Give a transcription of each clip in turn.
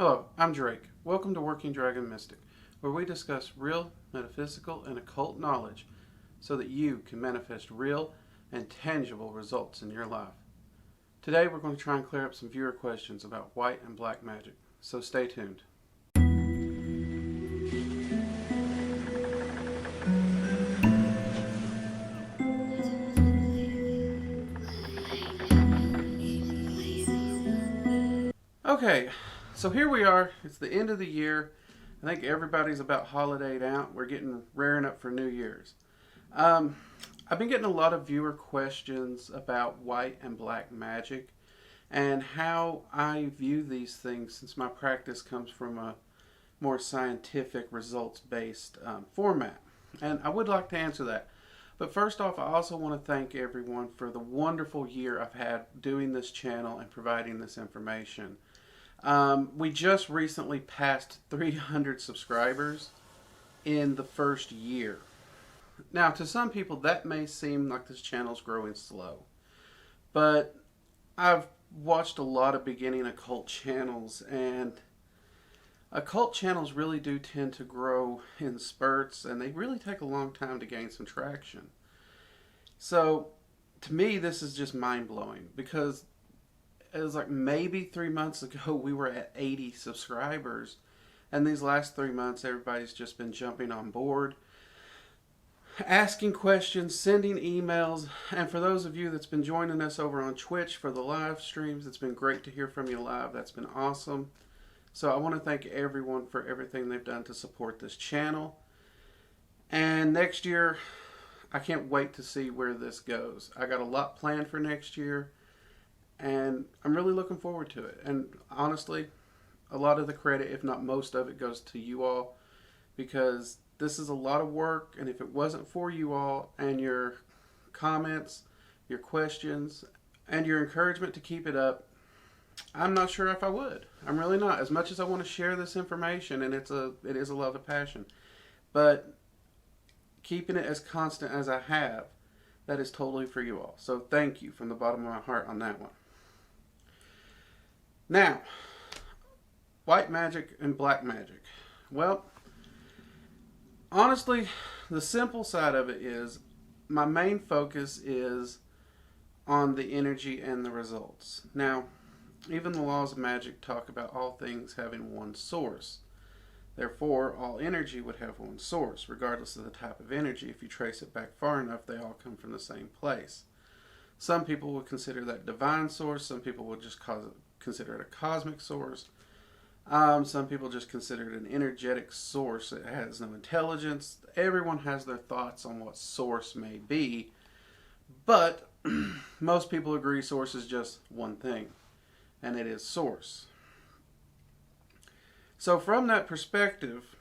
Hello, I'm Drake. Welcome to Working Dragon Mystic, where we discuss real, metaphysical, and occult knowledge so that you can manifest real and tangible results in your life. Today we're going to try and clear up some viewer questions about white and black magic, so stay tuned. Okay, so here we are. It's the end of the year. I think everybody's about holidayed out. We're getting raring up for New Year's. I've been getting a lot of viewer questions about white and black magic and how I view these things, since my practice comes from a more scientific, results-based format. And I would like to answer that. But first off, I also want to thank everyone for the wonderful year I've had doing this channel and providing this information. We just recently passed 300 subscribers in the first year. Now, to some people, that may seem like this channel's growing slow. But I've watched a lot of beginning occult channels, and occult channels really do tend to grow in spurts, and they really take a long time to gain some traction. So, to me, this is just mind-blowing, because it was like maybe 3 months ago we were at 80 subscribers, and these last 3 months everybody's just been jumping on board, asking questions, sending emails. And for those of you that's been joining us over on Twitch for the live streams, it's been great to hear from you live. That's been awesome. So I want to thank everyone for everything they've done to support this channel. And next year, I can't wait to see where this goes. I got a lot planned for next year, and I'm really looking forward to it. And honestly, a lot of the credit, if not most of it, goes to you all, because this is a lot of work, and if it wasn't for you all and your comments, your questions, and your encouragement to keep it up, I'm not sure if I would. I'm really not. As much as I want to share this information, and it is a love of passion, but keeping it as constant as I have, that is totally for you all. So thank you from the bottom of my heart on that one. Now, white magic and black magic. Well, honestly, the simple side of it is my main focus is on the energy and the results. Now, even the laws of magic talk about all things having one source. Therefore, all energy would have one source, regardless of the type of energy. If you trace it back far enough, they all come from the same place. Some people would consider that divine source. Some people would just consider it a cosmic source. Some people just consider it an energetic source. It has no intelligence. Everyone has their thoughts on what source may be. But most people agree source is just one thing, and it is source. So from that perspective,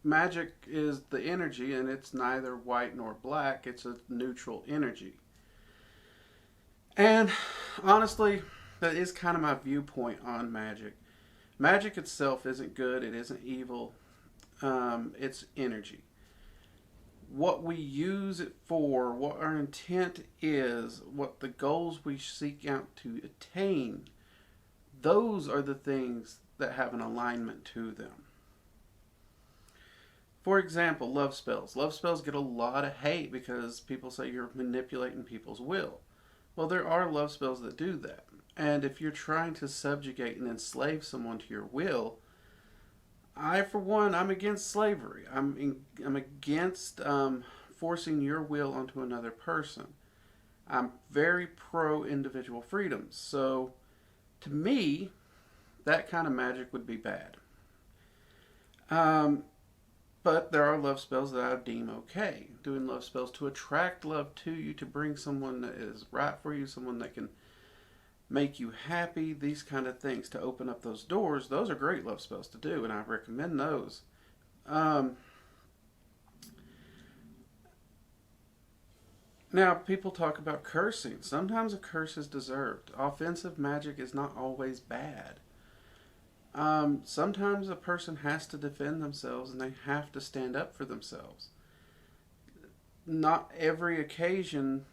magic is the energy, and it's neither white nor black. It's a neutral energy. And honestly, that is kind of my viewpoint on magic. Magic itself isn't good. It isn't evil. It's energy. What we use it for, what our intent is, what the goals we seek out to attain, those are the things that have an alignment to them. For example, love spells. Love spells get a lot of hate because people say you're manipulating people's will. Well, there are love spells that do that. And if you're trying to subjugate and enslave someone to your will, for one, I'm against slavery. I'm against forcing your will onto another person. I'm very pro individual freedoms. So, to me, that kind of magic would be bad. But there are love spells that I deem okay. Doing love spells to attract love to you, to bring someone that is right for you, someone that can make you happy, these kind of things, to open up those doors. Those are great love spells to do, and I recommend those. Now, people talk about cursing. Sometimes a curse is deserved. Offensive magic is not always bad. Sometimes a person has to defend themselves, and they have to stand up for themselves. Not every occasion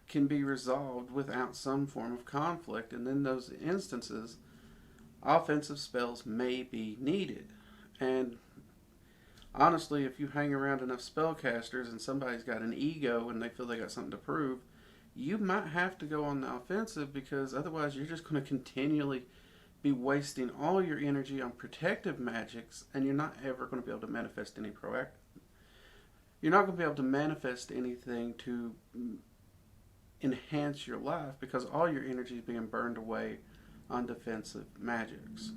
can be resolved without some form of conflict, and in those instances, offensive spells may be needed. And honestly, if you hang around enough spellcasters and somebody's got an ego and they feel they got something to prove, you might have to go on the offensive, because otherwise you're just going to continually be wasting all your energy on protective magics, and you're not ever going to be able to manifest any proactive. You're not going to be able to manifest anything to enhance your life, because all your energy is being burned away on defensive magics.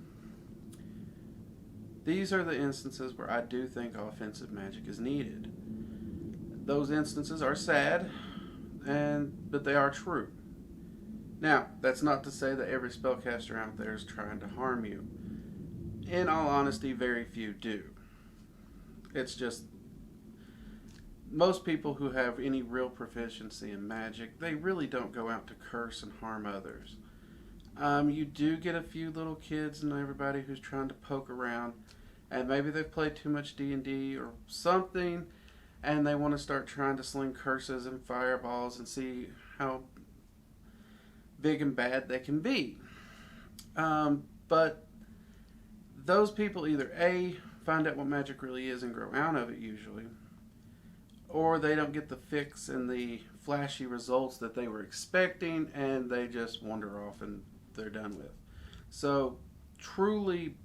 These are the instances where I do think offensive magic is needed. Those instances are sad, but they are true. Now, that's not to say that every spellcaster out there is trying to harm you. In all honesty, very few do. It's just most people who have any real proficiency in magic, they really don't go out to curse and harm others. You do get a few little kids and everybody who's trying to poke around, and maybe they've played too much D&D or something, and they want to start trying to sling curses and fireballs and see how big and bad they can be. But those people either A, find out what magic really is and grow out of it usually, or they don't get the fix and the flashy results that they were expecting, and they just wander off and they're done with. So truly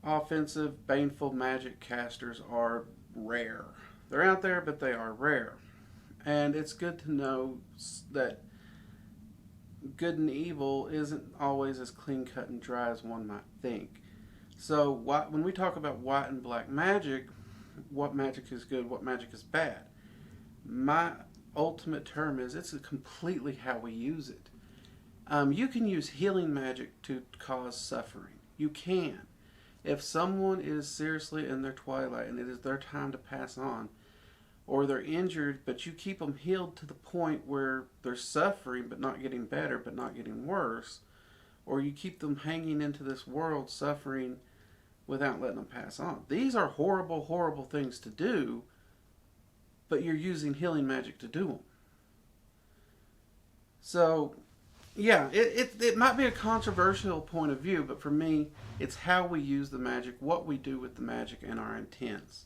offensive, baneful magic casters are rare. They're out there, but they are rare. And it's good to know that good and evil isn't always as clean cut and dry as one might think. So when we talk about white and black magic, what magic is good, what magic is bad, my ultimate term is it's completely how we use it. You can use healing magic to cause suffering. You can. If someone is seriously in their twilight and it is their time to pass on, or they're injured, but you keep them healed to the point where they're suffering but not getting better, but not getting worse, or you keep them hanging into this world suffering without letting them pass on. These are horrible, horrible things to do, but you're using healing magic to do them. So, yeah, it might be a controversial point of view, but for me, it's how we use the magic, what we do with the magic, and our intents.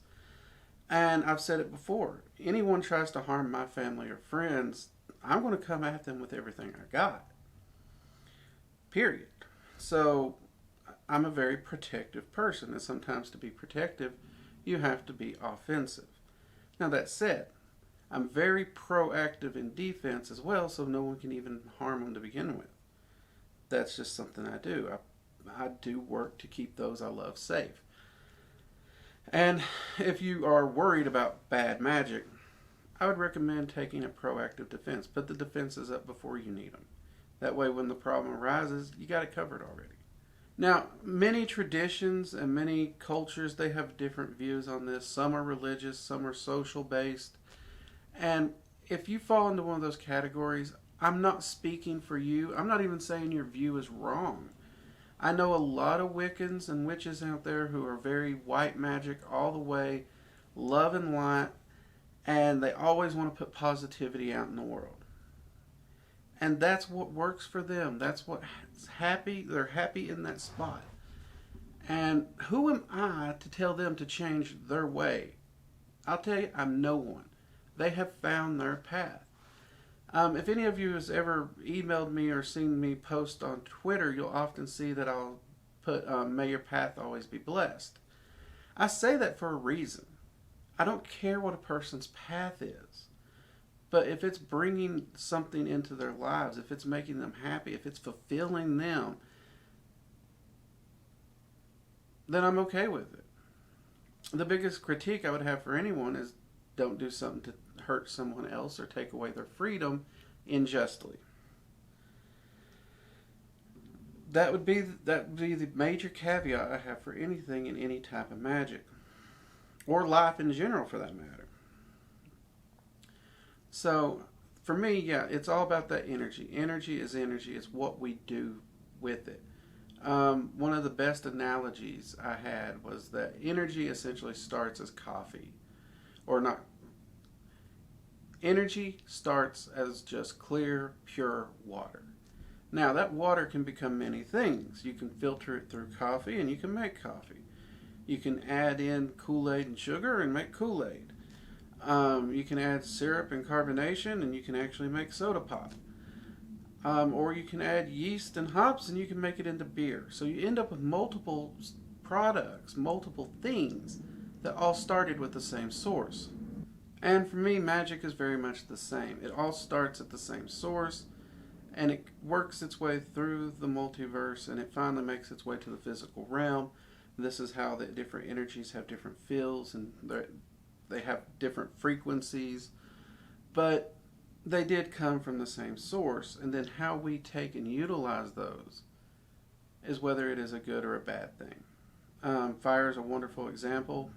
And I've said it before, anyone tries to harm my family or friends, I'm going to come at them with everything I got. Period. So I'm a very protective person, and sometimes to be protective, you have to be offensive. Now that said, I'm very proactive in defense as well, so no one can even harm them to begin with. That's just something I do. I do work to keep those I love safe. And if you are worried about bad magic, I would recommend taking a proactive defense. Put the defenses up before you need them. That way when the problem arises, you got it covered already. Now, many traditions and many cultures, they have different views on this. Some are religious, some are social based. And if you fall into one of those categories, I'm not speaking for you. I'm not even saying your view is wrong. I know a lot of Wiccans and witches out there who are very white magic all the way, love and light, and they always want to put positivity out in the world. And that's what works for them. That's what's happy. They're happy in that spot. And who am I to tell them to change their way? I'll tell you, I'm no one. They have found their path. If any of you has ever emailed me or seen me post on Twitter, you'll often see that I'll put, may your path always be blessed. I say that for a reason. I don't care what a person's path is. But if it's bringing something into their lives, if it's making them happy, if it's fulfilling them, then I'm okay with it. The biggest critique I would have for anyone is don't do something to hurt someone else or take away their freedom unjustly. That would be the major caveat I have for anything in any type of magic, or life in general for that matter. So for me, yeah, it's all about that energy. Energy is energy. It's what we do with it. One of the best analogies I had was that energy essentially starts as coffee, or not. Energy starts as just clear, pure water. Now, that water can become many things. You can filter it through coffee and you can make coffee. You can add in Kool-Aid and sugar and make Kool-Aid. You can add syrup and carbonation and you can actually make soda pop. Or you can add yeast and hops and you can make it into beer. So you end up with multiple products, multiple things that all started with the same source. And for me, magic is very much the same. It all starts at the same source, and it works its way through the multiverse, and it finally makes its way to the physical realm. This is how the different energies have different feels, and they have different frequencies, but they did come from the same source. And then how we take and utilize those is whether it is a good or a bad thing. Fire is a wonderful example.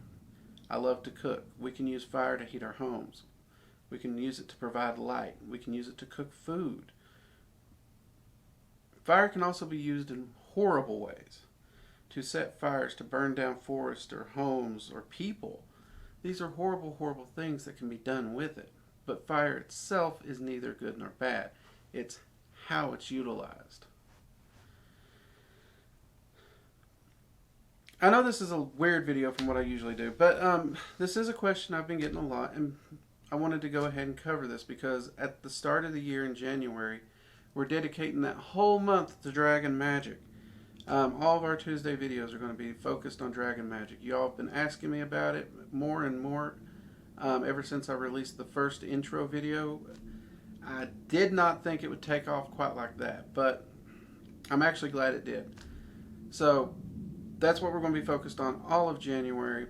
I love to cook. We can use fire to heat our homes. We can use it to provide light. We can use it to cook food. Fire can also be used in horrible ways. To set fires, to burn down forests or homes or people. These are horrible, horrible things that can be done with it. But fire itself is neither good nor bad. It's how it's utilized. I know this is a weird video from what I usually do, but this is a question I've been getting a lot, and I wanted to go ahead and cover this because at the start of the year in January, we're dedicating that whole month to Dragon Magic. All of our Tuesday videos are going to be focused on Dragon Magic. Y'all have been asking me about it more and more ever since I released the first intro video. I did not think it would take off quite like that, but I'm actually glad it did. So that's what we're going to be focused on all of January.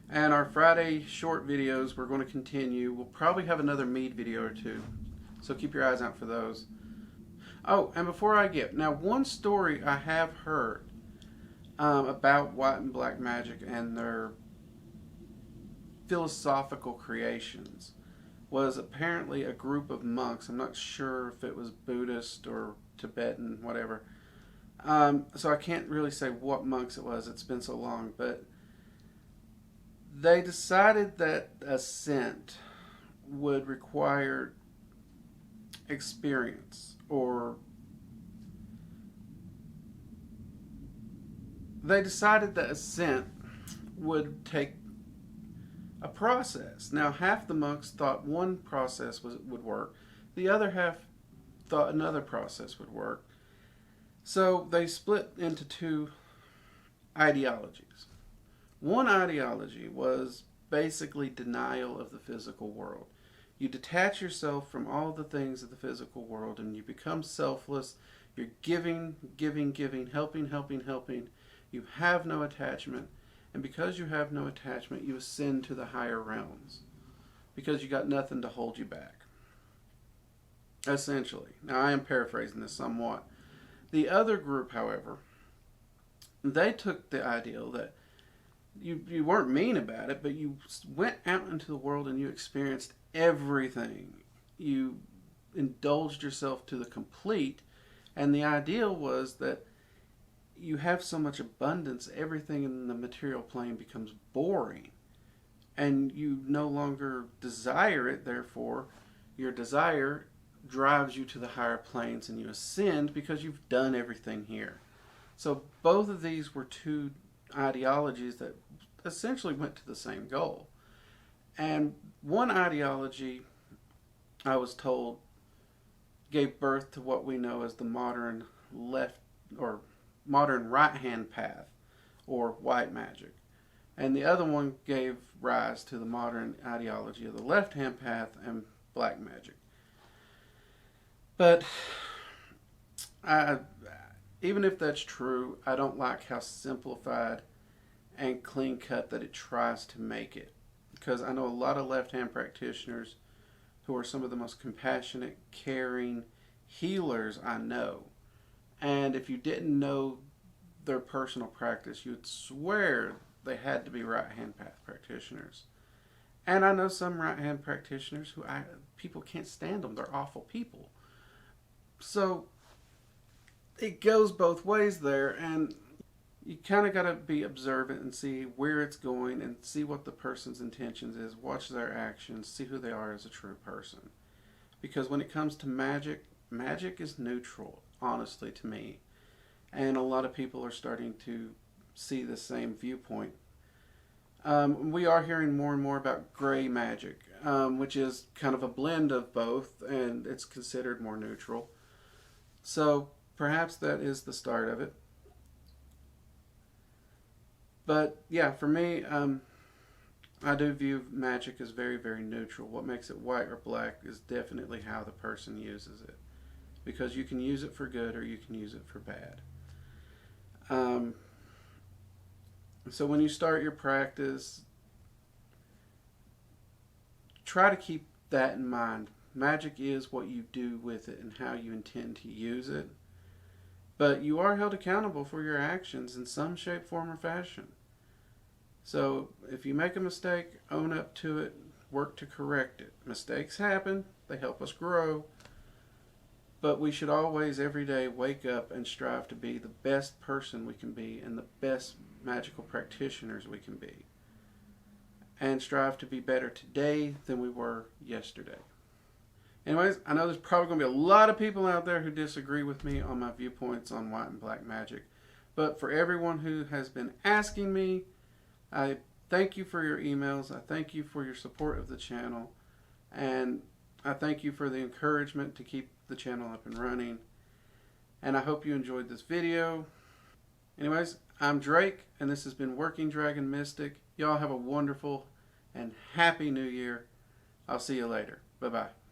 And our Friday short videos, we're going to continue. We'll probably have another mead video or two, so keep your eyes out for those. Oh, and before I get, now one story I have heard about white and black magic and their philosophical creations was apparently a group of monks. I'm not sure if it was Buddhist or Tibetan, whatever. So I can't really say what monks it was. It's been so long, but they decided that ascent would require experience, or they decided that ascent would take a process. Now, half the monks thought one process would work. The other half thought another process would work. So they split into two ideologies. One ideology was basically denial of the physical world. You detach yourself from all the things of the physical world and you become selfless. You're giving, giving, giving, helping, helping, helping. You have no attachment. And because you have no attachment, you ascend to the higher realms. Because you got nothing to hold you back. Essentially. Now, I am paraphrasing this somewhat. The other group, however, they took the ideal that you weren't mean about it, but you went out into the world and you experienced everything. You indulged yourself to the complete, and the ideal was that you have so much abundance, everything in the material plane becomes boring, and you no longer desire it. Therefore, your desire drives you to the higher planes and you ascend because you've done everything here. So both of these were two ideologies that essentially went to the same goal. And one ideology, I was told, gave birth to what we know as the modern left or modern right-hand path, or white magic. And the other one gave rise to the modern ideology of the left-hand path and black magic. But even if that's true, I don't like how simplified and clean cut that it tries to make it. Because I know a lot of left-hand practitioners who are some of the most compassionate, caring healers I know. And if you didn't know their personal practice, you would swear they had to be right-hand path practitioners. And I know some right-hand practitioners who people can't stand them. They're awful people. So it goes both ways there, and you kind of got to be observant and see where it's going and see what the person's intentions is, watch their actions, see who they are as a true person. Because when it comes to magic, magic is neutral, honestly, to me. And a lot of people are starting to see the same viewpoint. We are hearing more and more about gray magic, which is kind of a blend of both, and it's considered more neutral. So perhaps that is the start of it. But yeah, for me, I do view magic as very, very neutral. What makes it white or black is definitely how the person uses it. Because you can use it for good or you can use it for bad. Um, so when you start your practice, try to keep that in mind. Magic is what you do with it and how you intend to use it. But you are held accountable for your actions in some shape, form, or fashion. So if you make a mistake, own up to it, work to correct it. Mistakes happen, they help us grow. But we should always, every day, wake up and strive to be the best person we can be and the best magical practitioners we can be. And strive to be better today than we were yesterday. Anyways, I know there's probably going to be a lot of people out there who disagree with me on my viewpoints on white and black magic. But for everyone who has been asking me, I thank you for your emails. I thank you for your support of the channel. And I thank you for the encouragement to keep the channel up and running. And I hope you enjoyed this video. Anyways, I'm Drake, and this has been Working Dragon Mystic. Y'all have a wonderful and happy New Year. I'll see you later. Bye-bye.